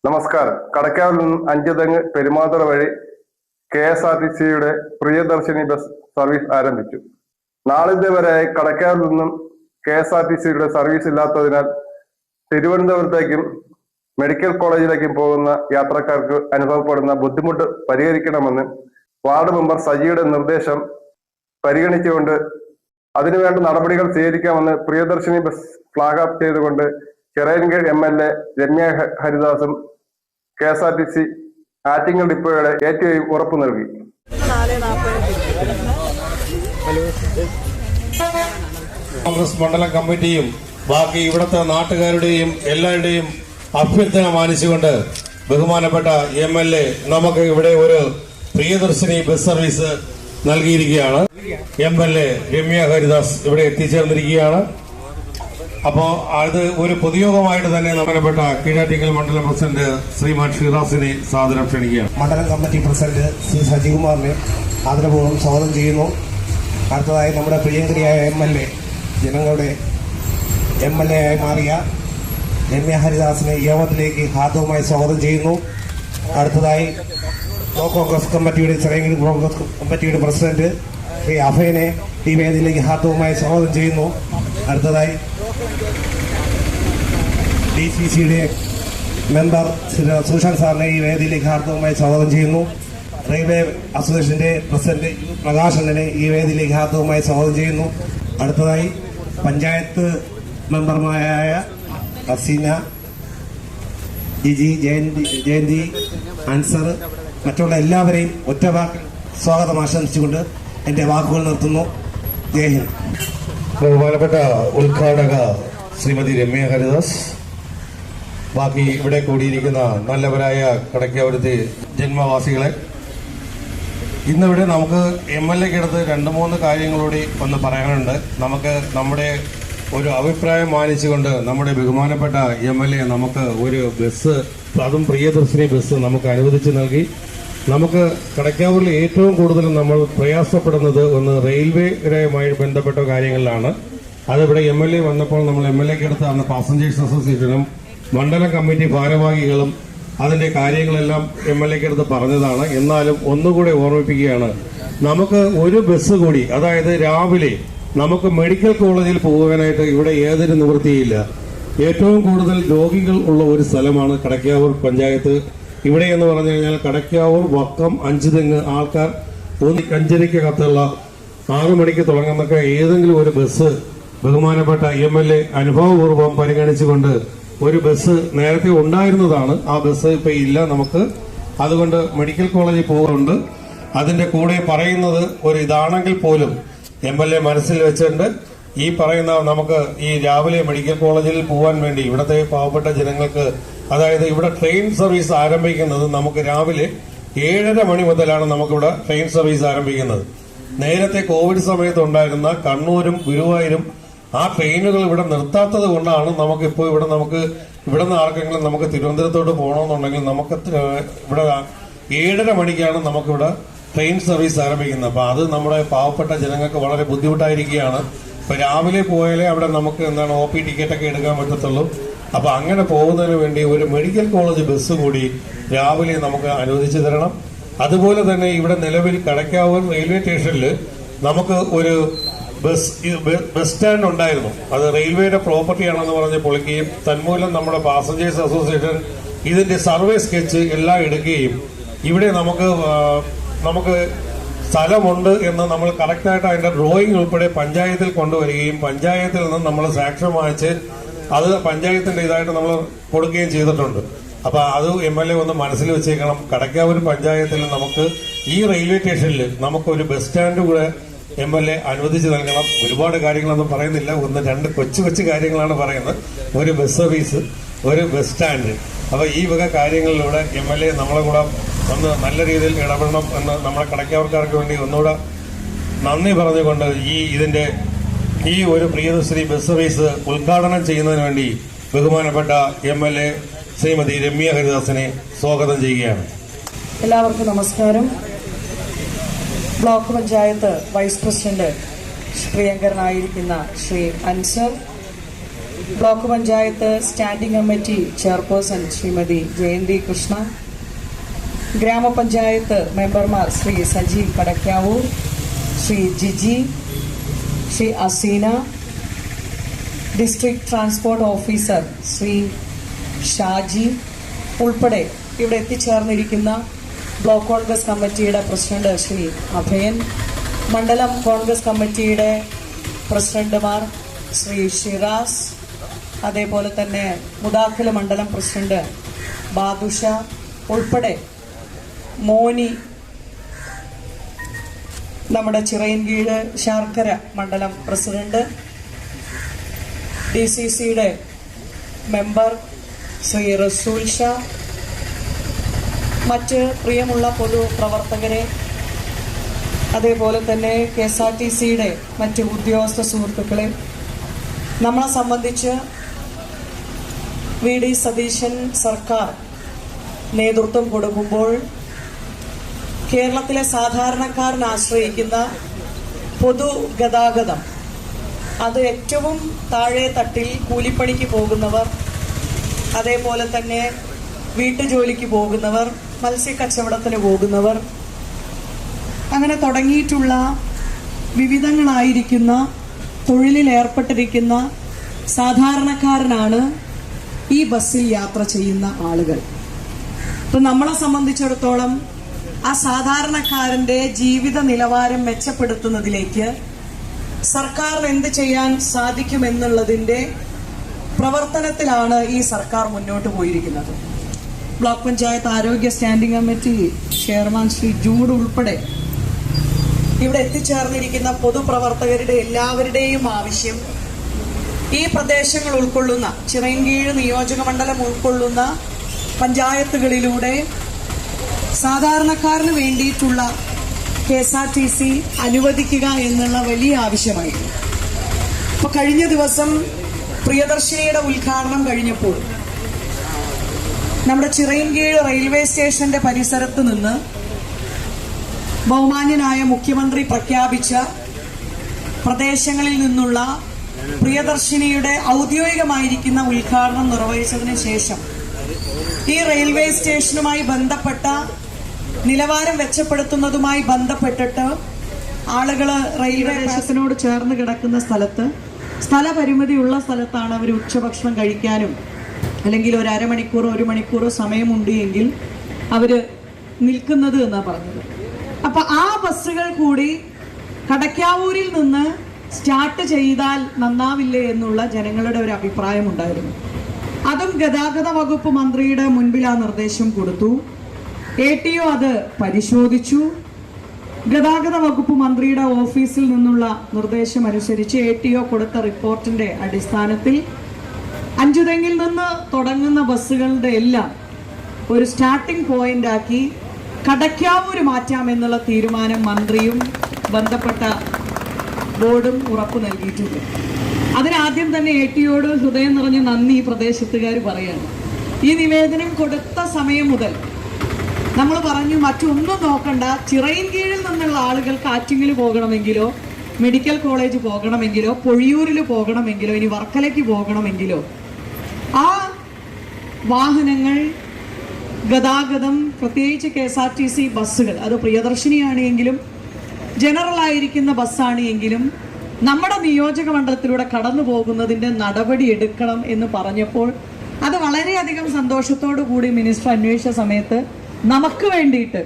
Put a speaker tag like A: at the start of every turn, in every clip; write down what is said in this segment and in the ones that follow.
A: നമസ്കാരം. കടക്കാവിൽ നിന്നും അഞ്ചുതെങ്ങ് പെരുമാതുറ വഴി KSRTCയുടെ പ്രിയദർശിനി ബസ് സർവീസ് ആരംഭിച്ചു. നാളിതുവരെയായി കടക്കാവിൽ നിന്നും KSRTCയുടെ സർവീസ് ഇല്ലാത്തതിനാൽ തിരുവനന്തപുരത്തേക്കും മെഡിക്കൽ കോളേജിലേക്കും പോകുന്ന യാത്രക്കാർക്ക് അനുഭവപ്പെടുന്ന ബുദ്ധിമുട്ട് പരിഹരിക്കണമെന്ന് വാർഡ് മെമ്പർ സജിയുടെ നിർദ്ദേശം പരിഗണിച്ചുകൊണ്ട് അതിനുവേണ്ട നടപടികൾ സ്വീകരിക്കാമെന്ന് പ്രിയദർശിനി ബസ് ഫ്ലാഗ് ഓഫ് ചെയ്തുകൊണ്ട് ചിറയൻകീഴ് MLA രമ്യ ഹരിദാസും KSRTC ആറ്റിങ്ങൽ ഡിപ്പോയുടെ ഏറ്റവും ഉറപ്പു നൽകി.
B: കോൺഗ്രസ് മണ്ഡലം കമ്മിറ്റിയും ബാക്കി ഇവിടുത്തെ നാട്ടുകാരുടെയും എല്ലാവരുടെയും അഭ്യർത്ഥന മാനിച്ചുകൊണ്ട് ബഹുമാനപ്പെട്ട MLA നമുക്ക് ഇവിടെ ഒരു പ്രിയദർശിനി ബസ് സർവീസ് നൽകിയിരിക്കുകയാണ്. MLA രമ്യ ഹരിദാസ് ഇവിടെ എത്തിച്ചേർന്നിരിക്കുകയാണ്. അപ്പോ അത് ഒരു പൊതുയോഗമായിട്ട് തന്നെ ബഹുമാനപ്പെട്ട കീഴാറ്റിങ്ങൽ മണ്ഡലം പ്രസിഡന്റ് ശ്രീമാൻ ഷിറാസിനെ സാദരം ക്ഷണിക്കുകയാണ്.
C: മണ്ഡലം കമ്മിറ്റി പ്രസിഡന്റ് ശ്രീ സജികുമാറിനെ ആദരപൂർവ്വം സ്വാഗതം ചെയ്യുന്നു. അടുത്തതായി നമ്മുടെ പ്രിയങ്കരിയായ MLA ജനങ്ങളുടെ MLA ആയി മാറിയ രമ്യ ഹരിദാസിനെ യോഗത്തിലേക്ക് ഹാർദവമായി സ്വാഗതം ചെയ്യുന്നു. അടുത്തതായി ബ്ലോക്ക് കോൺഗ്രസ് കമ്മിറ്റിയുടെ ചിറയൻകീഴ് കോൺഗ്രസ് കമ്മിറ്റിയുടെ പ്രസിഡന്റ് ശ്രീ അഭയനെ ഈ വേദിയിലേക്ക് ഹാർദവമായി സ്വാഗതം ചെയ്യുന്നു. അടുത്തതായി DCCയുടെ മെമ്പർ ശ്രീ സുശാന്ത് സാറിനെ ഈ വേദിയിലേക്ക് ഹാർദവമായി സ്വാഗതം ചെയ്യുന്നു. റെയിൽവേ അസോസിയേഷന്റെ പ്രസിഡന്റ് പ്രകാശനെ ഈ വേദിയിലേക്ക് ഹാർദവമായി സ്വാഗതം ചെയ്യുന്നു. അടുത്തതായി പഞ്ചായത്ത് മെമ്പർമാരായ ഹസീന, ജിജി, ജയന്തി, അൻസർ, മറ്റുള്ള എല്ലാവരെയും ഒറ്റവാക്കിൽ സ്വാഗതം ആശംസിച്ചുകൊണ്ട് എന്റെ വാക്കുകൾ നിർത്തുന്നു. ജയ് ഹിന്ദ്.
B: ബഹുമാനപ്പെട്ട ഉദ്ഘാടക ശ്രീമതി രമ്യ ഹരിദാസ്, ബാക്കി ഇവിടെ കൂടിയിരിക്കുന്ന നല്ലവരായ കടക്കാവൂരത്തെ ജന്മവാസികളെ, ഇന്നിവിടെ നമുക്ക് MLAക്ക് അടുത്ത് 2-3 കാര്യങ്ങളൂടി ഒന്ന് പറയാനുണ്ട്. നമുക്ക് നമ്മുടെ ഒരു അഭിപ്രായം മാനിച്ചുകൊണ്ട് നമ്മുടെ ബഹുമാനപ്പെട്ട MLA നമുക്ക് ഒരു ബസ്, അതും പ്രിയദർശിനി ബസ് നമുക്ക് അനുവദിച്ച് നൽകി. നമുക്ക് കടക്കാവൂരിൽ ഏറ്റവും കൂടുതൽ നമ്മൾ പ്രയാസപ്പെടുന്നത് ഒന്ന് റെയിൽവേയുമായി ബന്ധപ്പെട്ട കാര്യങ്ങളിലാണ്. അതിവിടെ MLA വന്നപ്പോൾ നമ്മൾ MLAക്ക് അടുത്ത് അന്ന് പാസഞ്ചേഴ്സ് അസോസിയേഷനും മണ്ഡലം കമ്മിറ്റി ഭാരവാഹികളും അതിന്റെ കാര്യങ്ങളെല്ലാം MLAക്ക് അടുത്ത് പറഞ്ഞതാണ്. എന്നാലും ഒന്നുകൂടെ ഓർമ്മിപ്പിക്കുകയാണ്, നമുക്ക് ഒരു ബസ് കൂടി, അതായത് രാവിലെ നമുക്ക് മെഡിക്കൽ കോളേജിൽ പോകാനായിട്ട് ഇവിടെ ഏതൊരു നിവൃത്തിയില്ല. ഏറ്റവും കൂടുതൽ രോഗികൾ ഉള്ള ഒരു സ്ഥലമാണ് കടക്കാവൂർ പഞ്ചായത്ത്. ഇവിടെ എന്ന് പറഞ്ഞു കഴിഞ്ഞാൽ കടക്കാവൂർ, വക്കം, അഞ്ചുതെങ്ങ് ആൾക്കാർ 5:30 6 മണിക്ക് തുടങ്ങുന്നൊക്കെ ഏതെങ്കിലും ഒരു ബസ് ബഹുമാനപ്പെട്ട MLA അനുഭവപൂർവ്വം പരിഗണിച്ചുകൊണ്ട് ഒരു ബസ് നേരത്തെ ഉണ്ടായിരുന്നതാണ്. ആ ബസ് ഇപ്പൊ ഇല്ല നമുക്ക്. അതുകൊണ്ട് മെഡിക്കൽ കോളേജിൽ പോകുന്നുണ്ട്. അതിന്റെ കൂടെ പറയുന്നത് ഒരു ഇതാണെങ്കിൽ പോലും MLA മനസ്സിൽ വെച്ചിട്ടുണ്ട്. ഈ പറയുന്ന നമുക്ക് ഈ രാവിലെ മെഡിക്കൽ കോളേജിൽ പോകാൻ വേണ്ടി ഇവിടുത്തെ പാവപ്പെട്ട ജനങ്ങൾക്ക്, അതായത് ഇവിടെ ട്രെയിൻ സർവീസ് ആരംഭിക്കുന്നത് നമുക്ക് രാവിലെ 7:30 മണി മുതലാണ് നമുക്കിവിടെ ട്രെയിൻ സർവീസ് ആരംഭിക്കുന്നത്. നേരത്തെ കോവിഡ് സമയത്ത് ഉണ്ടായിരുന്ന കണ്ണൂരും ഗുരുവായൂരും ആ ട്രെയിനുകൾ ഇവിടെ നിർത്താത്തത് കൊണ്ടാണ് നമുക്കിപ്പോൾ ഇവിടെ നിന്ന് ആർക്കെങ്കിലും നമുക്ക് തിരുവനന്തപുരത്തോട്ട് പോകണമെന്നുണ്ടെങ്കിൽ നമുക്ക് ഇവിടെ 7:30 മണിക്കാണ് നമുക്കിവിടെ ട്രെയിൻ സർവീസ് ആരംഭിക്കുന്നത്. അപ്പൊ അത് നമ്മുടെ പാവപ്പെട്ട ജനങ്ങൾക്ക് വളരെ ബുദ്ധിമുട്ടായിരിക്കുകയാണ്. ഇപ്പൊ രാവിലെ പോയാലേ അവിടെ നമുക്ക് OP ടിക്കറ്റൊക്കെ എടുക്കാൻ പറ്റത്തുള്ളൂ. അപ്പൊ അങ്ങനെ പോകുന്നതിന് വേണ്ടി ഒരു മെഡിക്കൽ കോളേജ് ബസ് കൂടി രാവിലെ നമുക്ക് അനുവദിച്ചു തരണം. അതുപോലെ തന്നെ ഇവിടെ നിലവിൽ കടക്കാവൂർ റെയിൽവേ സ്റ്റേഷനിൽ നമുക്ക് ഒരു ബസ് സ്റ്റാൻഡ് ഉണ്ടായിരുന്നു. അത് റെയിൽവേയുടെ പ്രോപ്പർട്ടിയാണെന്ന് പറഞ്ഞ് പൊളിക്കുകയും തന്മൂലം നമ്മുടെ പാസഞ്ചേഴ്സ് അസോസിയേഷൻ ഇതിന്റെ സർവേ സ്കെച്ച് എല്ലാം എടുക്കുകയും ഇവിടെ നമുക്ക് സ്ഥലമുണ്ട് എന്ന് നമ്മൾ കറക്റ്റായിട്ട് അതിന്റെ ഡ്രോയിങ് ഉൾപ്പെടെ പഞ്ചായത്തിൽ കൊണ്ടുവരികയും പഞ്ചായത്തിൽ നിന്ന് നമ്മൾ സാക്ഷ്യം വാങ്ങിച്ച് അത് പഞ്ചായത്തിന്റെ ഇതായിട്ട് നമ്മൾ കൊടുക്കുകയും ചെയ്തിട്ടുണ്ട്. അപ്പൊ അത് MLA ഒന്ന് മനസ്സിൽ വെച്ചേക്കണം. കടക്കാവൂർ പഞ്ചായത്തിൽ നമുക്ക് ഈ റെയിൽവേ സ്റ്റേഷനിൽ നമുക്കൊരു ബസ് സ്റ്റാൻഡ് കൂടെ MLA അനുവദിച്ചു നൽകണം. ഒരുപാട് കാര്യങ്ങളൊന്നും പറയുന്നില്ല, 1-2 കൊച്ചു കാര്യങ്ങളാണ് പറയുന്നത്. ഒരു ബസ് സർവീസ്, ഒരു ബസ് സ്റ്റാൻഡ്. അപ്പൊ ഈ വക കാര്യങ്ങളിലൂടെ MLA നമ്മളെ കൂടെ ഒന്ന് നല്ല രീതിയിൽ ഇടപെടണം എന്ന് നമ്മുടെ കടക്കാവർക്കാർക്ക് വേണ്ടി ഒന്നുകൂടെ നന്ദി പറഞ്ഞുകൊണ്ട് ഈ ഒരു പ്രിയദർശിനി ബസ് സർവീസ് ഉദ്ഘാടനം ചെയ്യുന്നതിന് വേണ്ടി ബഹുമാനപ്പെട്ട MLA ശ്രീമതി രമ്യ ഹരിദാസിനെ സ്വാഗതം ചെയ്യുകയാണ്.
D: എല്ലാവർക്കും നമസ്കാരം. ബ്ലോക്ക് പഞ്ചായത്ത് വൈസ് പ്രസിഡന്റ് പ്രിയങ്കരനായിരിക്കുന്ന Shri Ansar, block panchayat standing committee chairperson Shrimati Jayanthi Krishna, ഗ്രാമപഞ്ചായത്ത് മെമ്പർമാർ Shri Saji Kadakkavoor, Shri Jiji, Shri Aseena, district transport officer Shri Shaji ഉൾപ്പെടെ ഇവിടെ എത്തിച്ചേർന്നിരിക്കുന്ന ബ്ലോക്ക് കോൺഗ്രസ് കമ്മിറ്റിയുടെ പ്രസിഡന്റ് ശ്രീ അഭയൻ, മണ്ഡലം കോൺഗ്രസ് കമ്മിറ്റിയുടെ പ്രസിഡന്റുമാർ ശ്രീ ഷിറാസ്, അതേപോലെ തന്നെ മുദാഖില മണ്ഡലം പ്രസിഡന്റ് ബാദുഷ ഉൾപ്പെടെ മോനി, നമ്മുടെ ചിറയൻകീഴ് ശാർക്കര മണ്ഡലം പ്രസിഡന്റ്, DCCയുടെ മെമ്പർ ശ്രീ റസൂൽ ഷാ, മറ്റ് പ്രിയമുള്ള പൊതുപ്രവർത്തകരെ, അതേപോലെ തന്നെ KSRTCയുടെ മറ്റ് ഉദ്യോഗസ്ഥ സുഹൃത്തുക്കളെ, നമ്മളെ സംബന്ധിച്ച് VD സതീശൻ സർക്കാർ നേതൃത്വം കൊടുക്കുമ്പോൾ കേരളത്തിലെ സാധാരണക്കാരൻ ആശ്രയിക്കുന്ന പൊതുഗതാഗതം, അത് ഏറ്റവും താഴെ തട്ടിൽ കൂലിപ്പണിക്ക് പോകുന്നവർ, അതേപോലെ തന്നെ വീട്ടുജോലിക്ക് പോകുന്നവർ, മത്സ്യക്കച്ചവടത്തിന് പോകുന്നവർ, അങ്ങനെ തുടങ്ങിയിട്ടുള്ള വിവിധങ്ങളായിരിക്കുന്ന തൊഴിലിൽ ഏർപ്പെട്ടിരിക്കുന്ന സാധാരണക്കാരനാണ് ഈ ബസ്സിൽ യാത്ര ചെയ്യുന്ന ആളുകൾ. ഇപ്പം നമ്മളെ സംബന്ധിച്ചിടത്തോളം ആ സാധാരണക്കാരന്റെ ജീവിത നിലവാരം മെച്ചപ്പെടുത്തുന്നതിലേക്ക് സർക്കാരിന് എന്ത് ചെയ്യാൻ സാധിക്കുമെന്നുള്ളതിന്റെ പ്രവർത്തനത്തിലാണ് ഈ സർക്കാർ മുന്നോട്ട് പോയിരിക്കുന്നത്. ബ്ലോക്ക് പഞ്ചായത്ത് ആരോഗ്യ standing committee chairman Shri Jude ഉൾപ്പെടെ ഇവിടെ എത്തിച്ചേർന്നിരിക്കുന്ന പൊതുപ്രവർത്തകരുടെ എല്ലാവരുടെയും ആവശ്യം ഈ പ്രദേശങ്ങൾ ഉൾക്കൊള്ളുന്ന ചിറയൻകീഴ് നിയോജക മണ്ഡലം ഉൾക്കൊള്ളുന്ന പഞ്ചായത്തുകളിലൂടെ സാധാരണക്കാരന് വേണ്ടിയിട്ടുള്ള KSRTC അനുവദിക്കുക എന്നുള്ള വലിയ ആവശ്യമായിരുന്നു. അപ്പൊ കഴിഞ്ഞ ദിവസം പ്രിയദർശിനിയുടെ ഉദ്ഘാടനം കഴിഞ്ഞപ്പോൾ നമ്മുടെ ചിറയൻകീഴ് റെയിൽവേ സ്റ്റേഷന്റെ പരിസരത്ത് നിന്ന് ബഹുമാന്യനായ മുഖ്യമന്ത്രി പ്രഖ്യാപിച്ച പ്രദേശങ്ങളിൽ നിന്നുള്ള പ്രിയദർശിനിയുടെ ഔദ്യോഗികമായിരിക്കുന്ന ഉദ്ഘാടനം നിർവഹിച്ചതിന് ശേഷം ഈ റെയിൽവേ സ്റ്റേഷനുമായി ബന്ധപ്പെട്ട നിലവാരം മെച്ചപ്പെടുത്തുന്നതുമായി ബന്ധപ്പെട്ടിട്ട് ആളുകള് റെയിൽവേ സ്റ്റേഷനോട് ചേർന്ന് കിടക്കുന്ന സ്ഥലത്ത് സ്ഥലപരിമിതിയുള്ള സ്ഥലത്താണ് അവർ ഉച്ചഭക്ഷണം കഴിക്കാനും അല്ലെങ്കിൽ ഒരു അരമണിക്കൂറോ 1 മണിക്കൂറോ സമയമുണ്ട് എങ്കിൽ അവര് നിൽക്കുന്നത് എന്നാണ് പറഞ്ഞത്. അപ്പൊ ആ ബസ്സുകൾ കൂടി കടക്കാവൂരിൽ നിന്ന് സ്റ്റാർട്ട് ചെയ്താൽ നന്നാവില്ലേ എന്നുള്ള ജനങ്ങളുടെ ഒരു അഭിപ്രായം ഉണ്ടായിരുന്നു. അതും ഗതാഗത വകുപ്പ് മന്ത്രിയുടെ മുൻപിൽ ആ നിർദ്ദേശം കൊടുത്തു. ATO അത് പരിശോധിച്ചു. ഗതാഗത വകുപ്പ് മന്ത്രിയുടെ ഓഫീസിൽ നിന്നുള്ള നിർദ്ദേശം അനുസരിച്ച് ATO കൊടുത്ത റിപ്പോർട്ടിന്റെ അടിസ്ഥാനത്തിൽ അഞ്ചുതെങ്ങിൽ നിന്ന് തുടങ്ങുന്ന ബസ്സുകളുടെ എല്ലാം ഒരു സ്റ്റാർട്ടിംഗ് പോയിന്റ് ആക്കി കടക്കാവൂര് മാറ്റാമെന്നുള്ള തീരുമാനം മന്ത്രിയും ബന്ധപ്പെട്ട ബോർഡും ഉറപ്പു നൽകിയിട്ടുണ്ട്. അതിനാദ്യം തന്നെ ATOയോട് ഹൃദയം നിറഞ്ഞ നന്ദി ഈ പ്രദേശത്തുകാർ പറയാണ്. ഈ നിവേദനം കൊടുത്ത സമയം മുതൽ നമ്മൾ പറഞ്ഞു മറ്റൊന്നും നോക്കണ്ട, ചിറയൻകീഴിൽ നിന്നുള്ള ആളുകൾക്ക് ആറ്റിങ്ങിൽ പോകണമെങ്കിലോ മെഡിക്കൽ കോളേജ് പോകണമെങ്കിലോ പൊഴിയൂരിൽ പോകണമെങ്കിലോ ഇനി വർക്കലയ്ക്ക് പോകണമെങ്കിലോ ആ വാഹനങ്ങൾ ഗതാഗതം പ്രത്യേകിച്ച് KSRTC ബസ്സുകൾ, അത് പ്രിയദർശിനിയാണെങ്കിലും ജനറൽ ആയിരിക്കുന്ന ബസ്സാണ് എങ്കിലും നമ്മുടെ നിയോജക മണ്ഡലത്തിലൂടെ കടന്നു പോകുന്നതിന്റെ നടപടി എടുക്കണം എന്ന് പറഞ്ഞപ്പോൾ അത് വളരെയധികം സന്തോഷത്തോടു കൂടി മിനിസ്റ്റർ അന്വേഷിച്ച സമയത്ത് നമുക്ക് വേണ്ടിയിട്ട്,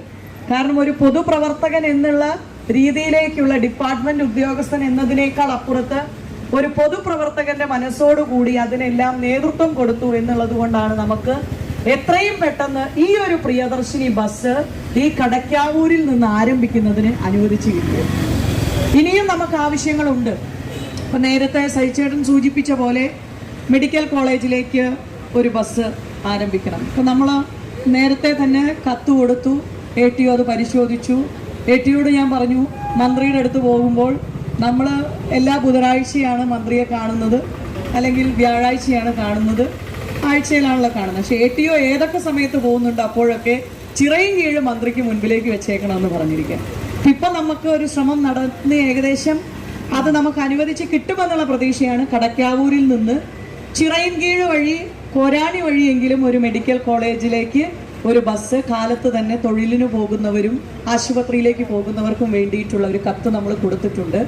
D: കാരണം ഒരു പൊതുപ്രവർത്തകൻ എന്നുള്ള രീതിയിലേക്കുള്ള ഡിപ്പാർട്ട്മെന്റ് ഉദ്യോഗസ്ഥൻ എന്നതിനേക്കാൾ അപ്പുറത്ത് ഒരു പൊതുപ്രവർത്തകന്റെ മനസ്സോടുകൂടി അതിനെല്ലാം നേതൃത്വം കൊടുത്തു എന്നുള്ളത് കൊണ്ടാണ് നമുക്ക് എത്രയും പെട്ടെന്ന് ഈ ഒരു പ്രിയദർശിനി ബസ് ഈ കടക്കാവൂരിൽ നിന്ന് ആരംഭിക്കുന്നതിന് അനുവദിച്ചു കിട്ടിയത്. ഇനിയും നമുക്ക് ആവശ്യങ്ങളുണ്ട്. അപ്പൊ നേരത്തെ സൈച്ചേട്ടൻ സൂചിപ്പിച്ച പോലെ മെഡിക്കൽ കോളേജിലേക്ക് ഒരു ബസ് ആരംഭിക്കണം. ഇപ്പൊ നമ്മൾ നേരത്തെ തന്നെ കത്ത് കൊടുത്തു. ATO അത് പരിശോധിച്ചു. ATOയോട് ഞാൻ പറഞ്ഞു, മന്ത്രിയുടെ അടുത്ത് പോകുമ്പോൾ നമ്മൾ എല്ലാ ബുധനാഴ്ചയാണ് മന്ത്രിയെ കാണുന്നത്, അല്ലെങ്കിൽ വ്യാഴാഴ്ചയാണ് കാണുന്നത്, ആഴ്ചയിലാണല്ലോ കാണുന്നത്. പക്ഷെ ATO ഏതൊക്കെ സമയത്ത് പോകുന്നുണ്ട് അപ്പോഴൊക്കെ ചിറയൻകീഴ് മന്ത്രിക്ക് മുൻപിലേക്ക് വെച്ചേക്കണമെന്ന് പറഞ്ഞിരിക്കുക. ഇപ്പം നമുക്ക് ഒരു ശ്രമം നടന്ന് ഏകദേശം അത് നമുക്ക് അനുവദിച്ച് കിട്ടുമെന്നുള്ള പ്രതീക്ഷയാണ്. കടക്കാവൂരിൽ നിന്ന് ചിറയൻകീഴ് വഴി കോരാണി വഴിയെങ്കിലും ഒരു മെഡിക്കൽ കോളേജിലേക്ക് ഒരു ബസ് കാലത്ത് തന്നെ തൊഴിലിന് പോകുന്നവരും ആശുപത്രിയിലേക്ക് പോകുന്നവർക്കും വേണ്ടിയിട്ടുള്ള ഒരു കത്ത് നമ്മൾ കൊടുത്തിട്ടുണ്ട്.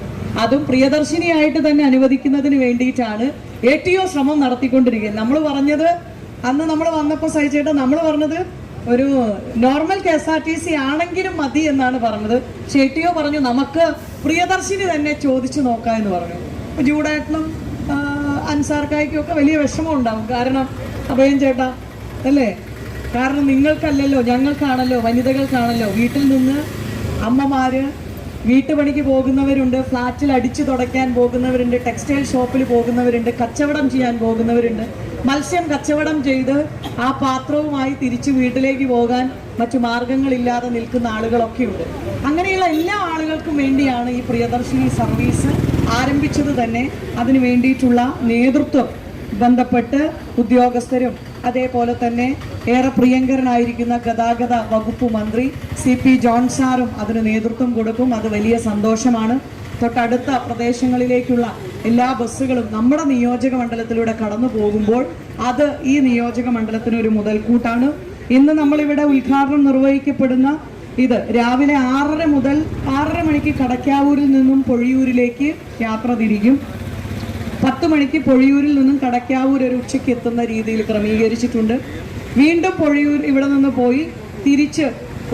D: അതും പ്രിയദർശിനിയായിട്ട് തന്നെ അനുവദിക്കുന്നതിന് വേണ്ടിയിട്ടാണ് ATO ശ്രമം നടത്തിക്കൊണ്ടിരിക്കുന്നത്. നമ്മൾ പറഞ്ഞത് അന്ന് നമ്മൾ വന്നപ്പോൾ സഹിച്ചേട്ടാ നമ്മൾ പറഞ്ഞത് ഒരു നോർമൽ KSRTC ആണെങ്കിലും മതി എന്നാണ് പറഞ്ഞത്. പക്ഷെ ATO പറഞ്ഞു നമുക്ക് പ്രിയദർശിനി തന്നെ ചോദിച്ചു നോക്കാം എന്ന് പറഞ്ഞു. ജൂഡായിട്ടും അൻസാർക്കായ്ക്കും ഒക്കെ വലിയ വിഷമം ഉണ്ടാവും. കാരണം അഭയം ചേട്ടാ അല്ലേ, കാരണം നിങ്ങൾക്കല്ലല്ലോ ഞങ്ങൾക്കാണല്ലോ, വനിതകൾക്കാണല്ലോ. വീട്ടിൽ നിന്ന് അമ്മമാര് വീട്ടുപണിക്ക് പോകുന്നവരുണ്ട്, ഫ്ലാറ്റിൽ അടിച്ചു തുടയ്ക്കാൻ പോകുന്നവരുണ്ട്, ടെക്സ്റ്റൈൽ ഷോപ്പിൽ പോകുന്നവരുണ്ട്, കച്ചവടം ചെയ്യാൻ പോകുന്നവരുണ്ട്, മത്സ്യം കച്ചവടം ചെയ്ത് ആ പാത്രവുമായി തിരിച്ചു വീട്ടിലേക്ക് പോകാൻ മറ്റു മാർഗങ്ങളില്ലാതെ നിൽക്കുന്ന ആളുകളൊക്കെയുണ്ട്. അങ്ങനെയുള്ള എല്ലാ ആളുകൾക്കും വേണ്ടിയാണ് ഈ പ്രിയദർശിനി സർവീസ് ആരംഭിച്ചത് തന്നെ. അതിനു വേണ്ടിയിട്ടുള്ള നേതൃത്വം ബന്ധപ്പെട്ട് ഉദ്യോഗസ്ഥരും അതേപോലെ തന്നെ ഏറെ പ്രിയങ്കരനായിരിക്കുന്ന ഗതാഗത വകുപ്പ് മന്ത്രി CP ജോൺ സാറും അതിന് നേതൃത്വം കൊടുക്കും. അത് വലിയ സന്തോഷമാണ്. തൊട്ടടുത്ത പ്രദേശങ്ങളിലേക്കുള്ള എല്ലാ ബസ്സുകളും നമ്മുടെ നിയോജക മണ്ഡലത്തിലൂടെ കടന്നു പോകുമ്പോൾ അത് ഈ നിയോജക മണ്ഡലത്തിന് ഒരു മുതൽക്കൂട്ടാണ്. ഇന്ന് നമ്മളിവിടെ ഉദ്ഘാടനം നിർവഹിക്കപ്പെടുന്ന ഇത് രാവിലെ 6:30 മുതൽ 6:30 മണിക്ക് കടക്കാവൂരിൽ നിന്നും പൊഴിയൂരിലേക്ക് യാത്ര തിരിക്കും. 10 മണിക്ക് പൊഴിയൂരിൽ നിന്നും കടക്കാവൂർ ഒരു ഉച്ചയ്ക്ക് എത്തുന്ന രീതിയിൽ ക്രമീകരിച്ചിട്ടുണ്ട്. വീണ്ടും പൊഴിയൂർ ഇവിടെ നിന്ന് പോയി തിരിച്ച്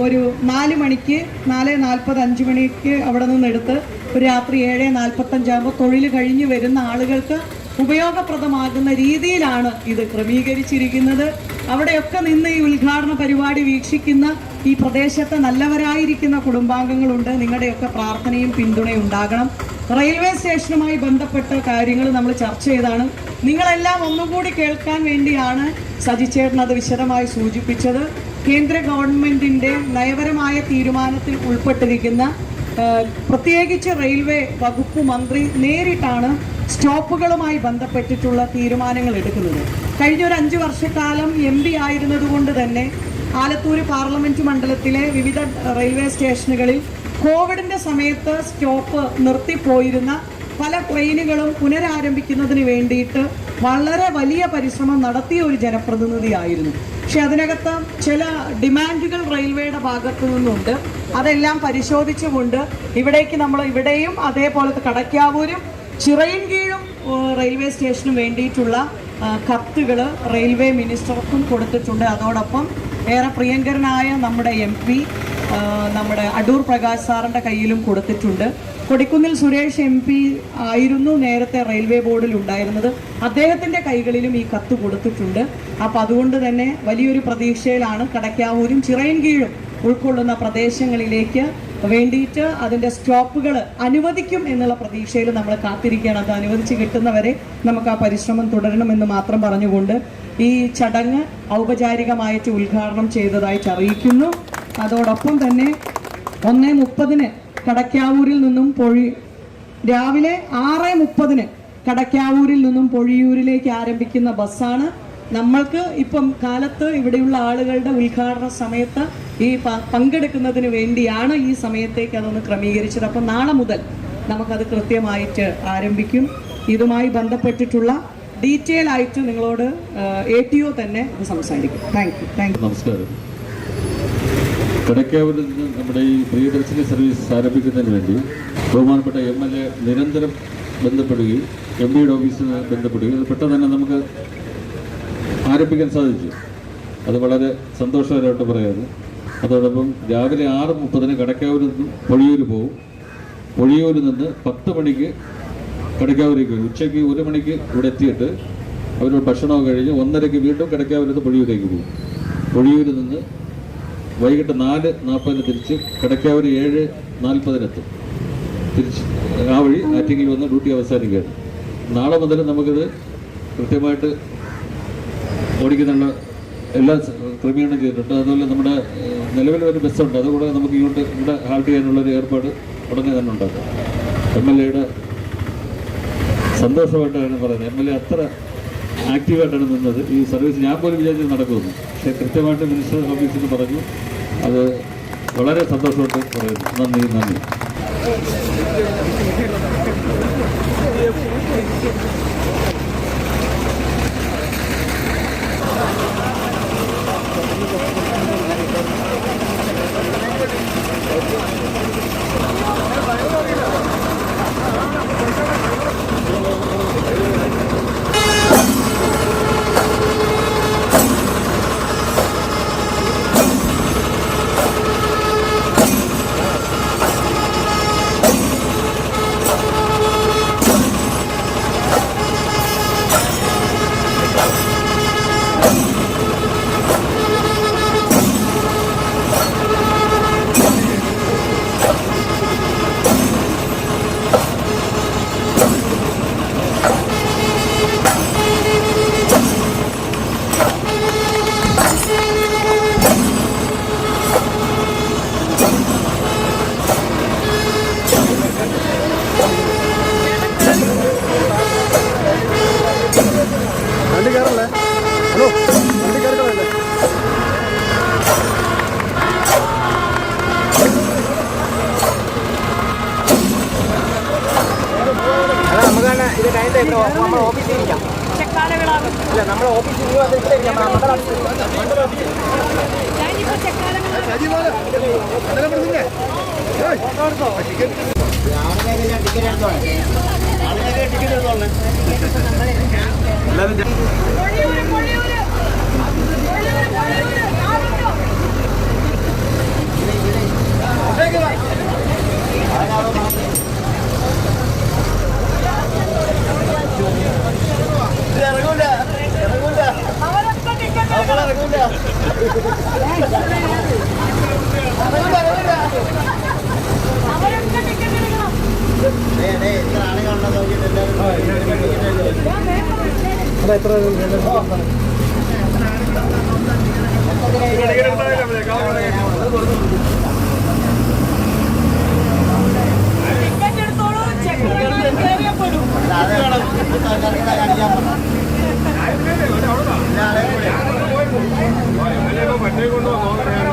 D: ഒരു 4 മണിക്ക് 4:40 5 മണിക്ക് അവിടെ നിന്ന് എടുത്ത് ഒരു രാത്രി 7:45 ആകുമ്പോൾ തൊഴിൽ കഴിഞ്ഞ് വരുന്ന ആളുകൾക്ക് ഉപയോഗപ്രദമാകുന്ന രീതിയിലാണ് ഇത് ക്രമീകരിച്ചിരിക്കുന്നത്. അവിടെയൊക്കെ നിന്ന് ഈ ഉദ്ഘാടന പരിപാടി വീക്ഷിക്കുന്ന ഈ പ്രദേശത്തെ നല്ലവരായിരിക്കുന്ന കുടുംബാംഗങ്ങളുണ്ട്. നിങ്ങളുടെയൊക്കെ പ്രാർത്ഥനയും പിന്തുണയും ഉണ്ടാകണം. റെയിൽവേ സ്റ്റേഷനുമായി ബന്ധപ്പെട്ട കാര്യങ്ങൾ നമ്മൾ ചർച്ച ചെയ്താണ്. നിങ്ങളെല്ലാം ഒന്നുകൂടി കേൾക്കാൻ വേണ്ടിയാണ് സജിച്ചേട്ടൻ അത് വിശദമായി സൂചിപ്പിച്ചത്. കേന്ദ്ര ഗവൺമെന്റിന്റെ നയപരമായ തീരുമാനത്തിൽ ഉൾപ്പെട്ടിരിക്കുന്ന പ്രത്യേകിച്ച് റെയിൽവേ വകുപ്പ് മന്ത്രി നേരിട്ടാണ് സ്റ്റോപ്പുകളുമായി ബന്ധപ്പെട്ടിട്ടുള്ള തീരുമാനങ്ങൾ എടുക്കുന്നത്. കഴിഞ്ഞ ഒരു 5 വർഷക്കാലം MP ആയിരുന്നതുകൊണ്ട് തന്നെ ആലത്തൂർ പാർലമെന്റ് മണ്ഡലത്തിലെ വിവിധ റെയിൽവേ സ്റ്റേഷനുകളിൽ കോവിഡിന്റെ സമയത്ത് സ്റ്റോപ്പ് നിർത്തിപ്പോയിരുന്ന പല ട്രെയിനുകളും പുനരാരംഭിക്കുന്നതിന് വേണ്ടിയിട്ട് വളരെ വലിയ പരിശ്രമം നടത്തിയ ഒരു ജനപ്രതിനിധിയായിരുന്നു. പക്ഷെ അതിനകത്ത് ചില ഡിമാൻഡുകൾ റെയിൽവേയുടെ ഭാഗത്തു നിന്നുണ്ട്. അതെല്ലാം പരിശോധിച്ചുകൊണ്ട് ഇവിടെയും അതേപോലത്തെ കടക്കാവൂരും ചിറയൻകീഴും റെയിൽവേ സ്റ്റേഷനും വേണ്ടിയിട്ടുള്ള കത്തുകൾ റെയിൽവേ മിനിസ്റ്റർക്കും കൊടുത്തിട്ടുണ്ട്. അതോടൊപ്പം ഏറെ പ്രിയങ്കരനായ നമ്മുടെ MP നമ്മുടെ അടൂർ പ്രകാശ് സാറിൻ്റെ കയ്യിലും കൊടുത്തിട്ടുണ്ട്. കൊടിക്കുന്നിൽ സുരേഷ് MP ആയിരുന്നു നേരത്തെ റെയിൽവേ ബോർഡിൽ ഉണ്ടായിരുന്നത്. അദ്ദേഹത്തിൻ്റെ കൈകളിലും ഈ കത്ത് കൊടുത്തിട്ടുണ്ട്. അപ്പം അതുകൊണ്ട് തന്നെ വലിയൊരു പ്രതീക്ഷയിലാണ്. കടക്കാവൂരും ചിറയൻകീഴും ഉൾക്കൊള്ളുന്ന പ്രദേശങ്ങളിലേക്ക് വേണ്ടിയിട്ട് അതിൻ്റെ സ്റ്റോപ്പുകൾ അനുവദിക്കും എന്നുള്ള പ്രതീക്ഷയിൽ നമ്മൾ കാത്തിരിക്കുകയാണ്. അത് അനുവദിച്ച് കിട്ടുന്നവരെ നമുക്ക് ആ പരിശ്രമം തുടരണമെന്ന് മാത്രം പറഞ്ഞുകൊണ്ട് ഈ ചടങ്ങ് ഔപചാരികമായിട്ട് ഉദ്ഘാടനം ചെയ്തതായിട്ട് അറിയിക്കുന്നു. അതോടൊപ്പം തന്നെ 1:30 കടക്കാവൂരിൽ നിന്നും രാവിലെ 6:30 കടക്കാവൂരിൽ നിന്നും പൊഴിയൂരിലേക്ക് ആരംഭിക്കുന്ന ബസ്സാണ്. നമ്മൾക്ക് ഇപ്പം കാലത്ത് ഇവിടെയുള്ള ആളുകളുടെ ഉദ്ഘാടന സമയത്ത് ഈ പങ്കെടുക്കുന്നതിന് വേണ്ടിയാണ് ഈ സമയത്തേക്ക് അതൊന്ന് ക്രമീകരിച്ചത്. അപ്പം നാളെ മുതൽ നമുക്കത് കൃത്യമായിട്ട് ആരംഭിക്കും. ഇതുമായി ബന്ധപ്പെട്ടിട്ടുള്ള ഡീറ്റെയിൽ ആയിട്ട് നിങ്ങളോട് ATO തന്നെ ഇത് സംസാരിക്കും. Thank you.
E: നമസ്കാരം. കടക്കാവൂരിൽ നിന്ന് നമ്മുടെ ഈ പ്രിയദർശിനി സർവീസ് ആരംഭിക്കുന്നതിന് വേണ്ടി ബഹുമാനപ്പെട്ട MLA നിരന്തരം ബന്ധപ്പെടുകയും MPയുടെ ഓഫീസിന് ബന്ധപ്പെടുകയും അത് പെട്ടെന്ന് തന്നെ നമുക്ക് ആരംഭിക്കാൻ സാധിച്ചു. അത് വളരെ സന്തോഷകരമായിട്ട് പറയാറ്. അതോടൊപ്പം രാവിലെ 6:30 കടക്കാവൂരിൽ നിന്നും പൊഴിയൂർ പോകും. പൊഴിയൂരിൽ നിന്ന് 10 മണിക്ക് കടക്കാവൂരേക്ക് വരും. ഉച്ചയ്ക്ക് 1 മണിക്ക് ഇവിടെ എത്തിയിട്ട് അവർ ഭക്ഷണമൊക്കെ കഴിഞ്ഞ് 1:30 വീണ്ടും കടക്കാവൂരിൽ നിന്ന് പൊഴിയൂരേക്ക് പോകും. പൊഴിയൂരിൽ നിന്ന് വൈകിട്ട് 4:40 തിരിച്ച് കടക്കാവൂർ 7:40 തിരിച്ച് ആ വഴി ആറ്റിങ്ങിൽ വന്ന് ഡ്യൂട്ടി അവസാനിക്കുകയാണ്. നാളെ മുതൽ നമുക്കിത് കൃത്യമായിട്ട് ഓടിക്കുന്നുള്ള എല്ലാ ക്രമീകരണം ചെയ്തിട്ടുണ്ട്. അതുപോലെ നമ്മുടെ നിലവിൽ ഒരു ബസ്സുണ്ട്, അതുകൂടെ നമുക്ക് ഇവിടെ ഹാൾട്ട് ചെയ്യാനുള്ളൊരു ഏർപ്പാട് ഉടനെ തന്നെ ഉണ്ടാക്കാം. MLAയുടെ സന്തോഷമായിട്ടാണ് പറയുന്നത്. MLA അത്ര ആക്റ്റീവായിട്ടാണ് നിന്നത്. ഈ സർവീസ് ഞാൻ പോലും വിചാരിച്ച് നടക്കുമെന്ന്, പക്ഷേ കൃത്യമായിട്ട് മിനിസ്റ്റർ ഓഫീസിൽ നിന്ന് പറഞ്ഞു. അത് വളരെ സന്തോഷമായിട്ട് പറയുന്നു. നന്ദി.
D: ചെക്കാലകളാകും ഞാനിപ്പോ
A: പറ്റേ കൊണ്ടുപോകാം.